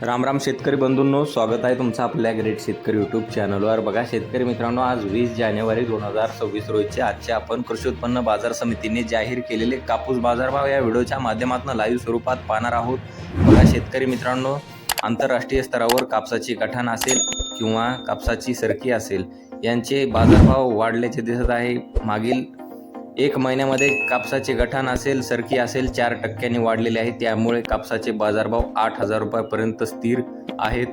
राम राम शेतकरी बंधूंनो, स्वागत आहे तुमचं आपल्या ग्रेट शेतकरी यूट्यूब चॅनलवर। बघा शेतकरी मित्रांनो, आज 20 जानेवारी 2026 रोजचे आजचे आपण कृषी उत्पन्न बाजार समितीने जाहीर केलेले कापूस बाजारभाव या व्हिडिओच्या माध्यमातून लाईव्ह स्वरूपात पाहणार आहोत। बघा शेतकरी मित्रांनो, आंतरराष्ट्रीय स्तरावर कापसाची गठाण असेल किंवा कापसाची सरकी असेल यांचे बाजारभाव वाढल्याचे दिसत आहे। मागील एक महिन्यामध्ये कापसाचे गठाण असेल सरकी असेल 4% वाढलेले आहे। त्यामुळे कापसाचे बाजारभाव 8,000 रुपयापर्यंत स्थिर आहेत।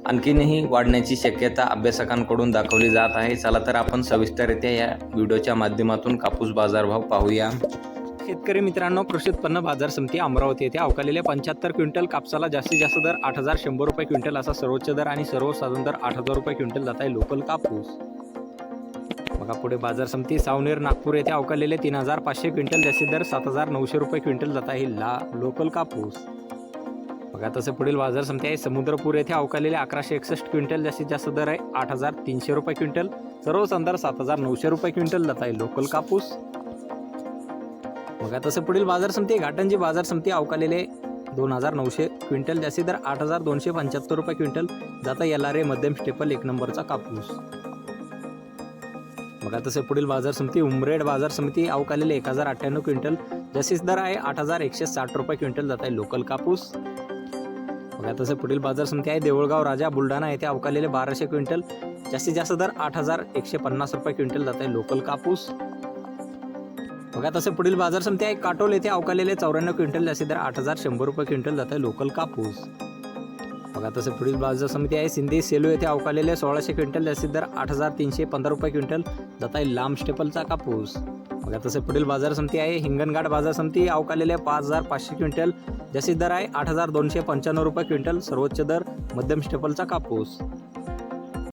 आणखीनही वाढण्याची शक्यता अभ्यासकांकडून दाखवली जात आहे। चला तर आपण सविस्तररित्या या व्हिडिओच्या माध्यमातून कापूस बाजारभाव पाहूया। शेतकरी मित्रांनो, कृषी उत्पन्न बाजार समिती अमरावती येथे अवकालेल्या 75 क्विंटल कापसाला जास्तीत जास्त दर 8,100 रुपये क्विंटल असा सर्वोच्च दर आणि सर्वसाधारण दर 8,000 रुपये क्विंटल जात आहे लोकल कापूस। बघा पुढे बाजार समिती सावनेर नागपूर येथे अवकालेले 3,500 क्विंटल जास्तीत दर 7,900 रुपये क्विंटल जात आहे लोकल कापूस। बघा तसे पुढील बाजार समिती आहे समुद्रपूर येथे अवकालेले 1161 क्विंटल जास्तीत जास्त दर आहे 8,300 रुपये क्विंटल, सर्वसाधारण दर 7,900 रुपये क्विंटल जात आहे लोकल कापूस। बघा तसे पुढील बाजार समिती घाटंजी बाजार समिती अवकालेले 2,900 क्विंटल जास्तीत दर 8,275 रुपये क्विंटल जाता LRA मध्यम स्टेपल 1 नंबरचा कापूस। बघा तसे पुढील बाजार समिती उमरेड बाजार समिती अवकालेले 1,098 क्विंटल जास्तीत दर आहे 8,160 रुपये क्विंटल जात आहे लोकल कापूस। बघा तसे पुढील बाजार समिती आहे देऊळगाव राजा बुलढाणा येथे अवकालेले 1,200 क्विंटल जास्तीत जास्त दर 8,150 रुपये क्विंटल जात आहे लोकल कापूस। बघा तसे पुढील बाजार समिती आहे काटोल येथे अवकालेले 94 क्विंटल जास्तीत दर 8,100 रुपये क्विंटल जात आहे लोकल कापूस। बघा तसे पुढील बाजार समिती आहे सिंधी सेलू येथे अवकालेले 1,600 क्विंटल जास्तीत दर 8,315 रुपये क्विंटल जात आहे लांब स्टेपलचा कापूस। बघा तसे पुढील बाजार समिती आहे हिंगणघाट बाजार समिती अवकालेले 5,500 क्विंटल जास्तीत दर आहे 8,295 रुपये क्विंटल, सर्वोच्च दर मध्यम स्टेपलचा कापूस।